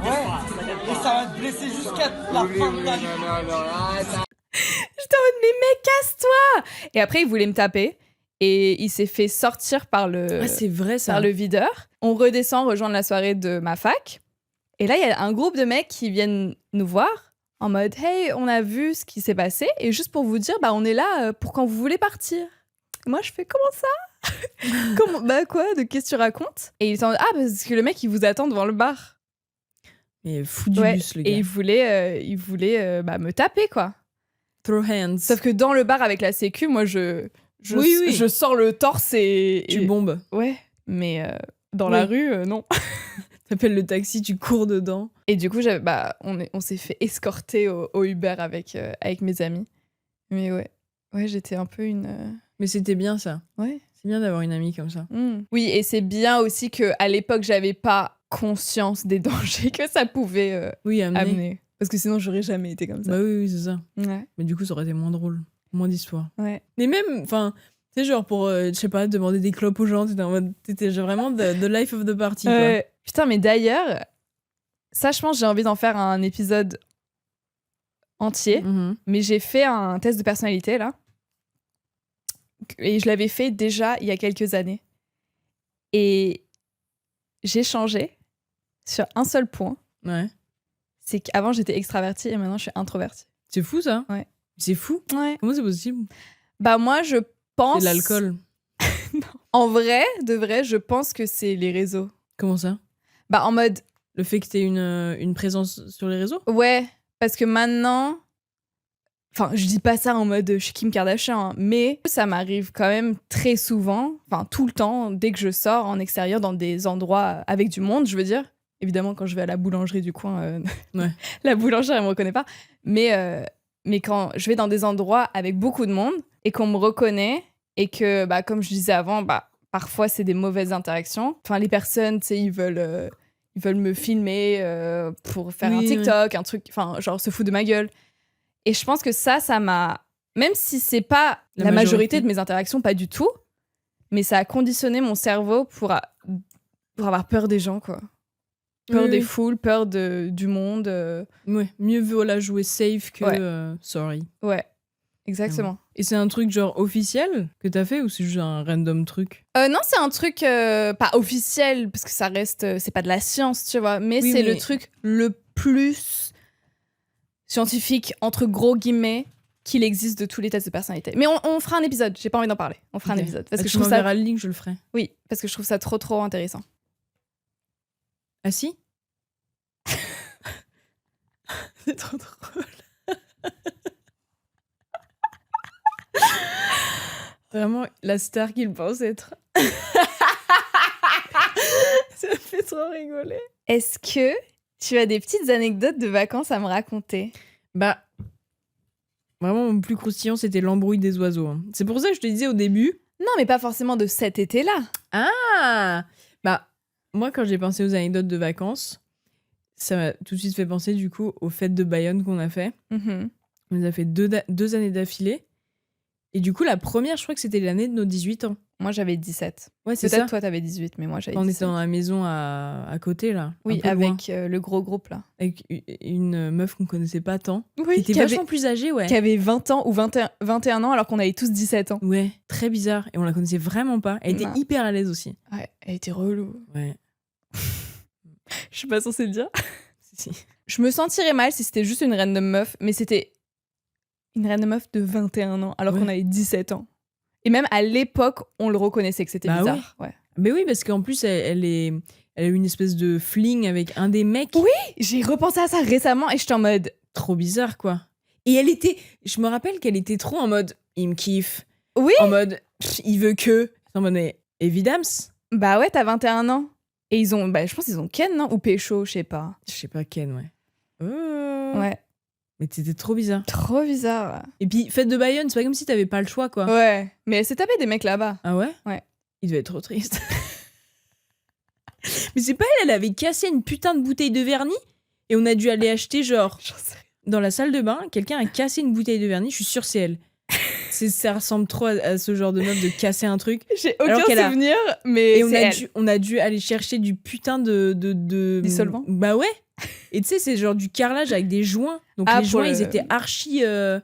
Et ça va te blesser jusqu'à la fin de ta vie. J'étais en mode, mais mec, casse-toi! Et après, il voulait me taper. Et il s'est fait sortir par le... Ah, c'est vrai, ça. Par le videur. On redescend rejoindre la soirée de ma fac. Et là, il y a un groupe de mecs qui viennent nous voir en mode « Hey, on a vu ce qui s'est passé et juste pour vous dire, bah, on est là pour quand vous voulez partir. » Moi, je fais « Comment ça ?» Comment, bah quoi, de qu'est-ce que tu racontes? Et il est en mode « Ah, parce que le mec, il vous attend devant le bar. » Mais fou du bus, le gars. Et il voulait bah, me taper, quoi. Throw hands. Sauf que dans le bar avec la sécu, moi, je sors le torse et... Tu bombes. Ouais, mais dans la rue, non. T'appelles le taxi, tu cours dedans. Et du coup, on s'est fait escorter au Uber avec mes amis. Mais ouais, j'étais un peu une... Mais c'était bien ça. Ouais. C'est bien d'avoir une amie comme ça. Oui, et c'est bien aussi qu'à l'époque, j'avais pas conscience des dangers que ça pouvait amener. Parce que sinon, j'aurais jamais été comme ça. Bah oui, c'est ça. Ouais. Mais du coup, ça aurait été moins drôle. Moins d'histoire. Ouais. Mais même, enfin, tu sais, genre pour, je sais pas, demander des clopes aux gens, t'étais vraiment the life of the party, quoi. Putain, mais d'ailleurs, ça, je pense, j'ai envie d'en faire un épisode entier. Mais j'ai fait un test de personnalité, là. Et je l'avais fait déjà il y a quelques années. Et j'ai changé sur un seul point. Ouais. C'est qu'avant, j'étais extravertie et maintenant, je suis introvertie. C'est fou, ça. Ouais. C'est fou. Ouais. Comment c'est possible? Bah, moi, je pense... C'est l'alcool. Non. En vrai, de vrai, je pense que c'est les réseaux. Comment ça? Bah, en mode... Le fait que t'aies une présence sur les réseaux? Ouais, parce que maintenant... Enfin, je dis pas ça en mode je suis Kim Kardashian, hein, mais ça m'arrive quand même très souvent, enfin tout le temps, dès que je sors en extérieur dans des endroits avec du monde, je veux dire. Évidemment, quand je vais à la boulangerie du coin, ouais. La boulangère, elle me reconnaît pas. Mais quand je vais dans des endroits avec beaucoup de monde et qu'on me reconnaît et que, bah, comme je disais avant, bah, parfois c'est des mauvaises interactions. Enfin, les personnes, tu sais, ils veulent me filmer pour faire un TikTok, un truc, enfin, genre se foutre de ma gueule. Et je pense que ça m'a... Même si c'est pas la majorité de mes interactions, pas du tout, mais ça a conditionné mon cerveau pour avoir peur des gens, quoi. Peur des foules, peur du monde. Ouais, mieux vaut la jouer safe que sorry. Ouais, exactement. Et c'est un truc genre officiel que t'as fait ou c'est juste un random truc? Non, c'est un truc pas officiel, parce que ça reste... c'est pas de la science, tu vois, mais c'est le truc le plus... scientifique, entre gros guillemets, qu'il existe de tous les tests de personnalité. Mais on fera un épisode, j'ai pas envie d'en parler. On fera un épisode. Parce que je trouve ça... le link, je le ferai. Oui, parce que je trouve ça trop, trop intéressant. Ah si? C'est trop drôle. Vraiment, la star qu'il pense être. Ça me fait trop rigoler. Est-ce que tu as des petites anecdotes de vacances à me raconter? Bah, vraiment, mon plus croustillant, c'était l'embrouille des oiseaux. Hein. C'est pour ça que je te disais au début... Non, mais pas forcément de cet été-là. Ah! Bah, moi, quand j'ai pensé aux anecdotes de vacances, ça m'a tout de suite fait penser, du coup, aux fêtes de Bayonne qu'on a fait. On les a fait deux années d'affilée. Et du coup, la première, je crois que c'était l'année de nos 18 ans. Moi, j'avais 17. Ouais, c'est Peut-être ça. toi, t'avais 18, mais moi, j'avais 17. On était dans la maison à côté, là. Oui, avec le gros groupe, là. Avec une meuf qu'on connaissait pas tant. Oui, qui était vachement plus âgée, ouais. Qui avait 20 ans ou 21 ans, alors qu'on avait tous 17 ans. Ouais, très bizarre. Et on la connaissait vraiment pas. Elle était hyper à l'aise aussi. Ouais, elle était relou. Ouais. Je suis pas censée le dire. Si. Je me sentirais mal si c'était juste une random meuf, mais c'était une random meuf de 21 ans, alors qu'on avait 17 ans. Et même à l'époque, on le reconnaissait que c'était bizarre. Oui. Ouais. Mais oui, parce qu'en plus, elle a eu une espèce de fling avec un des mecs. Oui, j'ai repensé à ça récemment et j'étais en mode... Trop bizarre, quoi. Et je me rappelle qu'elle était trop en mode, il me kiffe. Oui. En mode, il veut que. En mode, évidemment. Bah ouais, t'as 21 ans. Et ils ont, je pense qu'ils ont Ken, non? Ou Pécho, je sais pas. Je sais pas, Ken, ouais. Ouais. Mais c'était trop bizarre. Trop bizarre, ouais. Et puis, fête de Bayonne, c'est pas comme si t'avais pas le choix, quoi. Ouais. Mais elle s'est tapée des mecs là-bas. Ah ouais? Ouais. Il devait être trop triste. Mais c'est pas elle avait cassé une putain de bouteille de vernis et on a dû aller acheter genre J'en sais rien. dans la salle de bain, quelqu'un a cassé une bouteille de vernis, je suis sûre que c'est elle. Ça ressemble trop à ce genre de meuf de casser un truc. J'ai Alors aucun qu'elle a- souvenir, mais Et c'est on a dû aller chercher du putain de Dissolvant. Bah ouais. Et tu sais, c'est genre du carrelage avec des joints. Donc Ah, les pour joints, le- ils étaient archi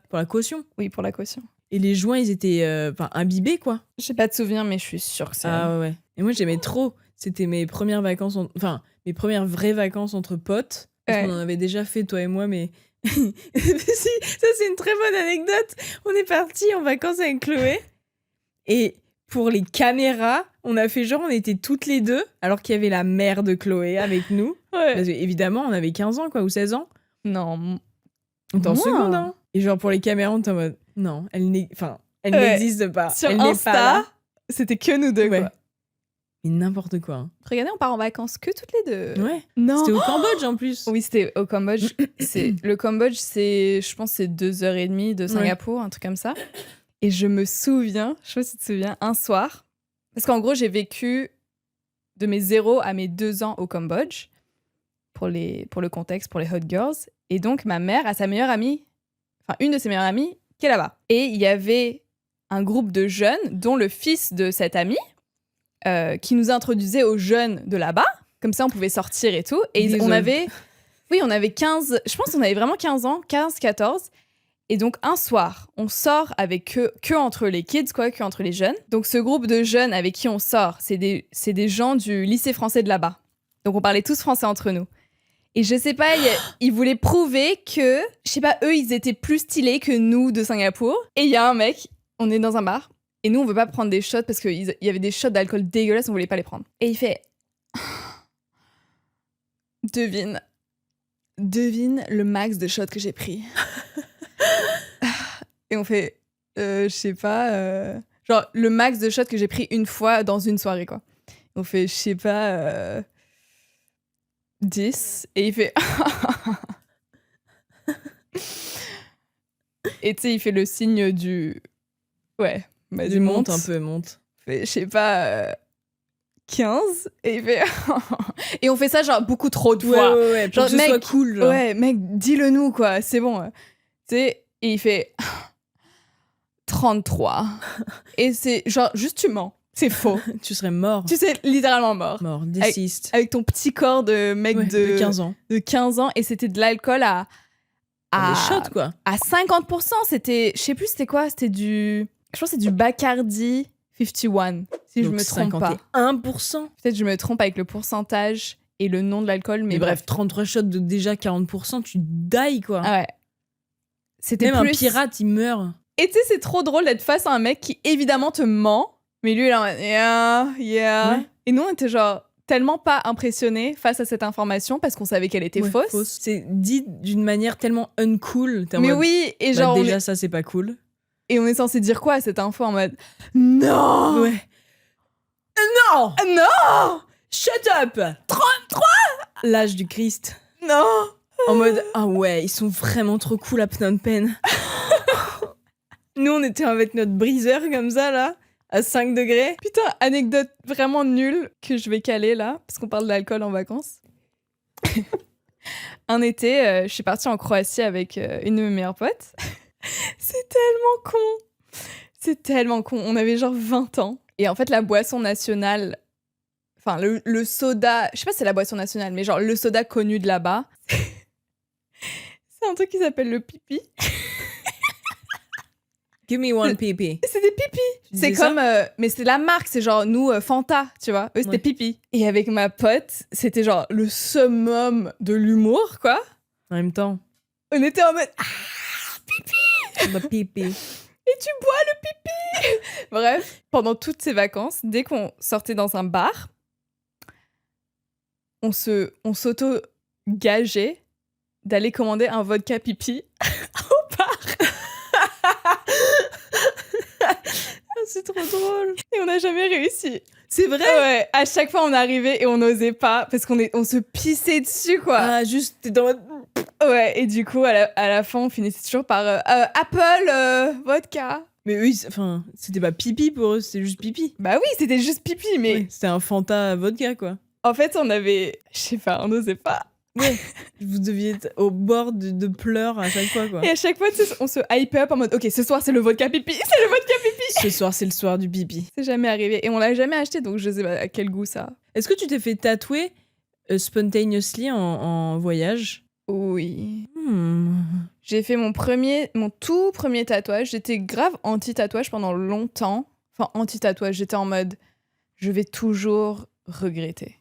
pour la caution. Oui, pour la caution. Et les joints, ils étaient imbibés, quoi. J'ai pas de souvenir, mais je suis sûre que c'est Ah ouais, ouais. Et moi, j'aimais trop. C'était mes premières vacances, enfin, mes premières vraies vacances entre potes. Parce Ouais. qu'on en avait déjà fait, toi et moi, mais... Si, ça, c'est une très bonne anecdote. On est partis en vacances avec Chloé. Et pour les caméras, on a fait genre, on était toutes les deux, alors qu'il y avait la mère de Chloé avec nous. Ouais. Parce que, évidemment, on avait 15 ans, quoi, ou 16 ans. Non. On était en Moins. seconde, hein. Et genre, pour les caméras, on était en mode... Non, elle Ouais. n'existe pas. Sur elle n'est pas là. Insta, c'était que nous deux, Ouais. quoi. Mais n'importe quoi. Hein. Regardez, on part en vacances que toutes les deux. Ouais. Non. C'était au Cambodge, en plus. Oui, c'était au Cambodge. Le Cambodge, je pense, c'est 2h30 de Singapour, un truc comme ça. Et je me souviens, je sais pas si tu te souviens, un soir, parce qu'en gros, j'ai vécu de mes 0 à mes 2 ans au Cambodge, pour le contexte, pour les hot girls. Et donc, ma mère a sa meilleure amie, enfin, une de ses meilleures amies, qui est là-bas. Et il y avait un groupe de jeunes, dont le fils de cette amie, qui nous introduisait aux jeunes de là-bas. Comme ça, on pouvait sortir et tout. Et Désolé. on avait 15... Je pense qu'on avait vraiment 15 ans, 15, 14. Et donc, un soir, on sort avec que entre les kids, quoi, que entre les jeunes. Donc, ce groupe de jeunes avec qui on sort, c'est des gens du lycée français de là-bas. Donc, on parlait tous français entre nous. Et je sais pas, ils voulaient prouver que, je sais pas, eux, ils étaient plus stylés que nous de Singapour. Et il y a un mec, on est dans un bar, et nous, on veut pas prendre des shots parce qu'il y avait des shots d'alcool dégueulasses, on voulait pas les prendre. Et il fait... Devine le max de shots que j'ai pris. Et on fait... je sais pas... Genre, le max de shots que j'ai pris une fois dans une soirée, quoi. On fait, je sais pas... 10. Et il fait... Et tu sais, il fait le signe du... Ouais. Bah, Du monte un peu, monte. Fait, je sais pas... 15. Et il fait... Et on fait ça, genre, beaucoup trop de fois. Ouais, pour Genre, que ce mec, soit cool. Genre. Ouais, mec, dis-le nous, quoi. C'est bon. Tu sais, et il fait... 33. Et c'est genre, juste tu mens. C'est faux. Tu serais mort. Tu sais, littéralement mort. Mort, deceased. Avec ton petit corps de mec Ouais, de 15 ans. de 15 ans. Et c'était de l'alcool à Des shots, quoi. à 50%. C'était, je sais plus c'était quoi. C'était du... Je pense que c'est du Bacardi 51. Si je Donc me trompe pas. 51%. Peut-être je me trompe avec le pourcentage et le nom de l'alcool. Mais Mais bref, 33 shots de déjà 40%, tu die, quoi. Ah ouais. C'était Même plus... un pirate, il meurt. Et tu sais, c'est trop drôle d'être face à un mec qui évidemment te ment, mais lui il est en mode yeah. Ouais. Et nous on était genre tellement pas impressionnés face à cette information parce qu'on savait qu'elle était Ouais, fausse. C'est dit d'une manière tellement uncool. T'es en Mais mode, oui, et bah, genre déjà, ça, c'est pas cool. et on est censé dire quoi à cette info en mode non, Ouais. Non! non, Shut up! 33! L'âge du Christ. non. En mode, ah ouais, ils sont vraiment trop cool à Phnom Penh. Nous, on était avec notre briseur comme ça, là, à 5 degrés. Putain, anecdote vraiment nulle que je vais caler là parce qu'on parle d'alcool en vacances. Un été, je suis partie en Croatie avec une de mes meilleures potes. C'est tellement con. C'est tellement con. On avait genre 20 ans. Et en fait, la boisson nationale, enfin le soda, je sais pas si c'est la boisson nationale, mais genre le soda connu de là-bas, c'est un truc qui s'appelle le pipi. Give me one pipi. C'est des pipis. Tu C'est disais comme, mais c'est la marque, c'est genre nous Fanta, tu vois. Eux c'était Ouais. pipi. Et avec ma pote, c'était genre le summum de l'humour, quoi. En même temps, On était en mode the pipi. et tu bois le pipi. Bref, pendant toutes ces vacances, dès qu'on sortait dans un bar, on s'auto-gageait d'aller commander un vodka pipi au bar. C'est trop drôle. Et on n'a jamais réussi. C'est vrai? Ouais, à chaque fois on arrivait et on n'osait pas parce on se pissait dessus, quoi. Ah, juste, t'es dans mode... Ouais, et du coup, à la fin, on finissait toujours par Apple vodka. Mais eux, enfin, c'était pas pipi pour eux, c'était juste pipi. Bah oui, c'était juste pipi, mais... Ouais, c'était un Fanta vodka, quoi. En fait, on avait... Je sais pas, on n'osait pas. Ouais. Vous deviez être au bord de pleurs à chaque fois, quoi. Et à chaque fois, on se hype up en mode « Ok, ce soir, c'est le vodka pipi, c'est le vodka pipi !» Ce soir, c'est le soir du pipi. C'est jamais arrivé. Et on l'a jamais acheté, donc je sais pas à quel goût ça. Est-ce que tu t'es fait tatouer spontaneously en voyage? Oui. J'ai fait mon tout premier tatouage. J'étais grave anti-tatouage pendant longtemps. Enfin, anti-tatouage. J'étais en mode « Je vais toujours regretter. »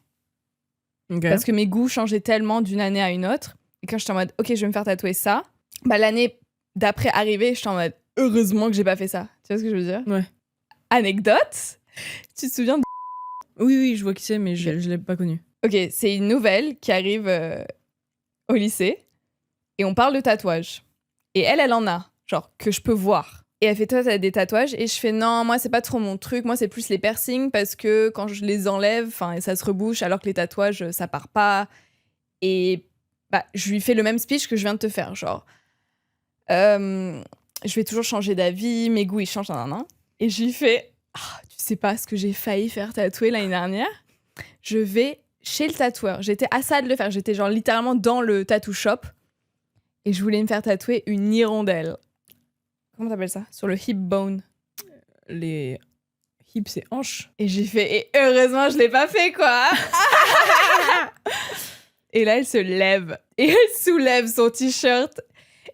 Okay. Parce que mes goûts changeaient tellement d'une année à une autre. Et quand j'étais en mode, ok, je vais me faire tatouer ça, bah l'année d'après arrivée, j'étais en mode, heureusement que j'ai pas fait ça. Tu vois ce que je veux dire? Ouais. Anecdote, tu te souviens de... Oui, je vois qui c'est, mais je l'ai pas connu. Ok, c'est une nouvelle qui arrive au lycée et on parle de tatouage. Et elle en a, genre, que je peux voir. Et elle fait, toi, t'as des tatouages? Et je fais, non, moi, c'est pas trop mon truc. Moi, c'est plus les piercings parce que quand je les enlève, ça se rebouche alors que les tatouages, ça part pas. Et bah, je lui fais le même speech que je viens de te faire. Genre, je vais toujours changer d'avis, mes goûts, ils changent, nan. Et je lui fais, tu sais pas ce que j'ai failli faire tatouer l'année dernière? Je vais chez le tatoueur. J'étais à ça de le faire. J'étais genre littéralement dans le tattoo shop. Et je voulais me faire tatouer une hirondelle. Comment t'appelles ça? Sur le hip bone. Les hips, c'est hanches. Et j'ai fait, et heureusement, je l'ai pas fait, quoi. Et là, elle se lève. Et elle soulève son t-shirt.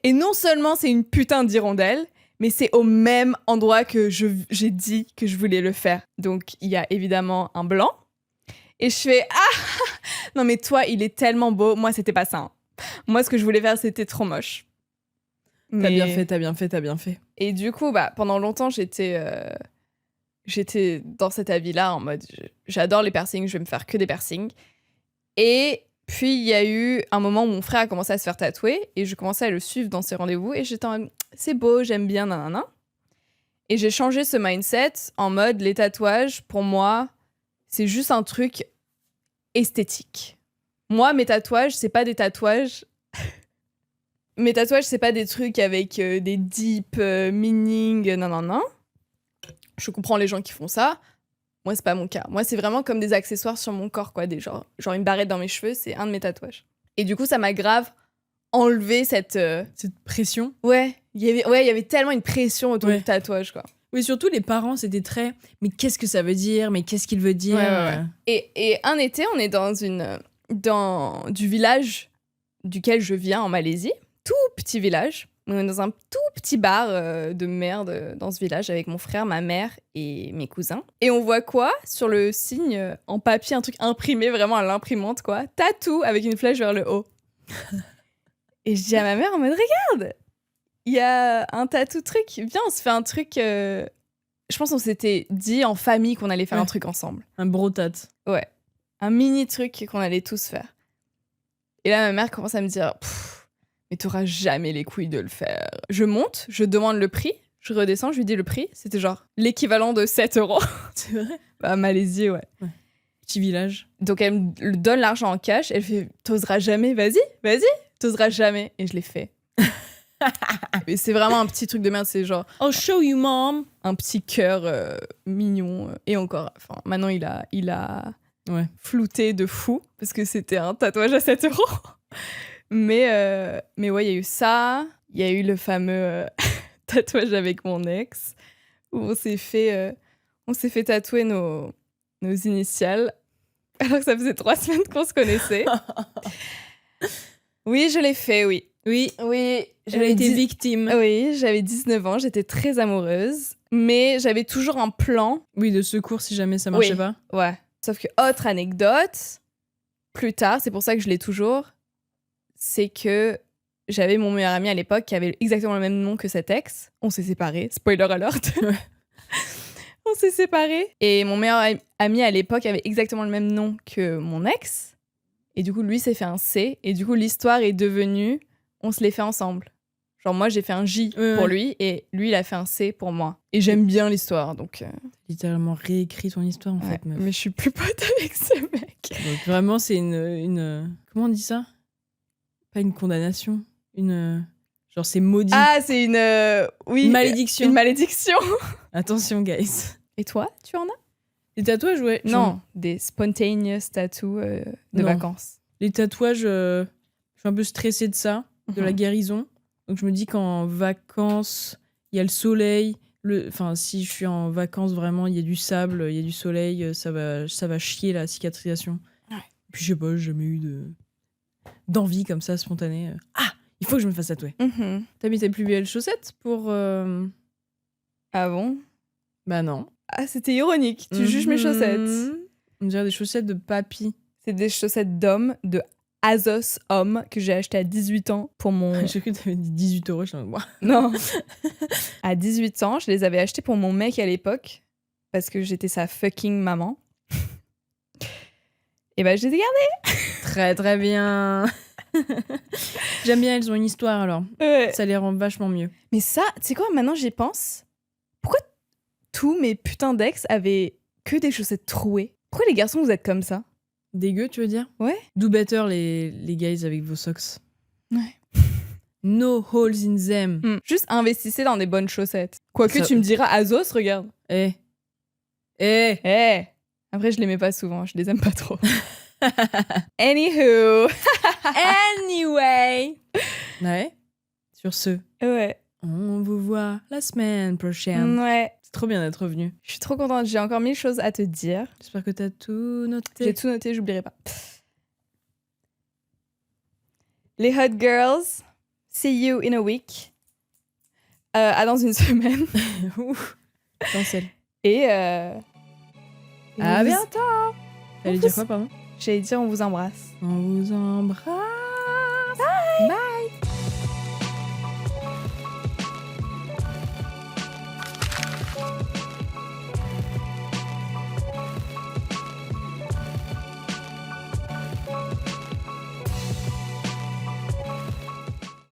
Et non seulement c'est une putain d'hirondelle, mais c'est au même endroit que j'ai dit que je voulais le faire. Donc, il y a évidemment un blanc. Et je fais, non mais toi, il est tellement beau. Moi, c'était pas ça. Hein. Moi, ce que je voulais faire, c'était trop moche. T'as bien fait. Et du coup, bah, pendant longtemps, j'étais dans cet avis-là, en mode, j'adore les piercings, je vais me faire que des piercings. Et puis, il y a eu un moment où mon frère a commencé à se faire tatouer, et je commençais à le suivre dans ses rendez-vous, et j'étais en mode, c'est beau, j'aime bien, nanana. Et j'ai changé ce mindset en mode, les tatouages, pour moi, c'est juste un truc esthétique. Moi, mes tatouages, c'est pas des tatouages... Mes tatouages, c'est pas des trucs avec des deep meaning, non. Je comprends les gens qui font ça. Moi, c'est pas mon cas. Moi, c'est vraiment comme des accessoires sur mon corps, quoi. Genre une barrette dans mes cheveux, c'est un de mes tatouages. Et du coup, ça m'a grave enlevé cette pression. Ouais, il y avait tellement une pression autour du tatouage, quoi. Oui, surtout les parents, c'était très... Mais qu'est-ce que ça veut dire? Mais qu'est-ce qu'il veut dire? Ouais. Et un été, on est dans du village duquel je viens en Malaisie. Tout petit village. On est dans un tout petit bar de merde dans ce village avec mon frère, ma mère et mes cousins. Et on voit quoi? Sur le signe en papier, un truc imprimé vraiment à l'imprimante, quoi. Tatou avec une flèche vers le haut. Et je dis à ma mère en mode, regarde, il y a un tatou truc. Viens, on se fait un truc... Je pense qu'on s'était dit en famille qu'on allait faire un truc ensemble. Un brotate. Ouais. Un mini truc qu'on allait tous faire. Et là, ma mère commence à me dire... Mais t'auras jamais les couilles de le faire. Je monte, je demande le prix, je redescends, je lui dis le prix. C'était genre l'équivalent de 7 €. C'est vrai? Bah, Malaisie, ouais. Petit village. Donc, elle me donne l'argent en cash. Elle fait, t'oseras jamais, vas-y, t'oseras jamais. Et je l'ai fait. Et c'est vraiment un petit truc de merde, c'est genre... I'll show you, mom. Un petit cœur mignon. Et encore, enfin, maintenant, il a flouté de fou, parce que c'était un tatouage à 7 €. Mais ouais, il y a eu ça. Il y a eu le fameux tatouage avec mon ex, où on s'est fait tatouer nos initiales, alors que ça faisait 3 semaines qu'on se connaissait. Oui, je l'ai fait, oui. Oui, j'avais été victime. Oui, j'avais 19 ans, j'étais très amoureuse, mais j'avais toujours un plan. Oui, de secours si jamais ça marchait pas. Ouais. Sauf que, autre anecdote, plus tard, c'est pour ça que je l'ai toujours, c'est que j'avais mon meilleur ami à l'époque qui avait exactement le même nom que cet ex. On s'est séparés. Spoiler alert. On s'est séparés. Et mon meilleur ami à l'époque avait exactement le même nom que mon ex. Et du coup, lui s'est fait un C. Et du coup, l'histoire est devenue... On se l'est fait ensemble. Genre, moi, j'ai fait un J pour lui. Et lui, il a fait un C pour moi. Et j'aime bien l'histoire, donc... Littéralement réécrit ton histoire, en fait, meuf. Mais je suis plus pote avec ce mec. Donc, vraiment, c'est une... Comment on dit ça? Pas une condamnation, genre c'est maudit. Ah, c'est une... oui. Malédiction. Une malédiction. Attention, guys. Et toi, tu en as? Les tatouages, ouais. Non, des spontaneous tattoos de Non. vacances. Les tatouages, je suis un peu stressée de ça, de la guérison. Donc je me dis qu'en vacances, il y a le soleil. Enfin, si je suis en vacances, vraiment, il y a du sable, il y a du soleil, ça va chier la cicatrisation. Ouais. Puis je sais pas, j'ai jamais eu d'envie comme ça, spontanée. Ah, il faut que je me fasse tatouer. T'as mis tes plus belles chaussettes pour... Ah bon? Bah non. Ah, c'était ironique. Tu juges mes chaussettes. On dirait des chaussettes de papy. C'est des chaussettes d'homme, de Azos homme, que j'ai acheté à 18 ans pour mon... J'ai cru que t'avais dit 18 €. Je suis en mode, Non. À 18 ans, je les avais achetées pour mon mec à l'époque, parce que j'étais sa fucking maman. Et bah, je les ai gardées. Très très bien. J'aime bien, elles ont une histoire alors. Ouais. Ça les rend vachement mieux. Mais ça, tu sais quoi, maintenant j'y pense. Pourquoi tous mes putains d'ex avaient que des chaussettes trouées? Pourquoi les garçons, vous êtes comme ça? Dégueu, tu veux dire? Ouais. Do better les guys avec vos socks. Ouais. No holes in them. Juste investissez dans des bonnes chaussettes. Quoique Ça- tu me diras, Azos, regarde. Eh. Après, je les mets pas souvent, je les aime pas trop. Anywho. Anyway. Ouais. Sur ce, Ouais. on vous voit la semaine prochaine. Ouais. C'est trop bien d'être revenu. Je suis trop contente, j'ai encore 1000 choses à te dire. J'espère que t'as tout noté. J'ai tout noté, j'oublierai pas. Les Hot Girls, see you in a week. À dans une semaine. Ouf. Cancel. Et À vous- bientôt. Fallait dire quoi, pardon? J'allais dire on vous embrasse. On vous embrasse. Bye.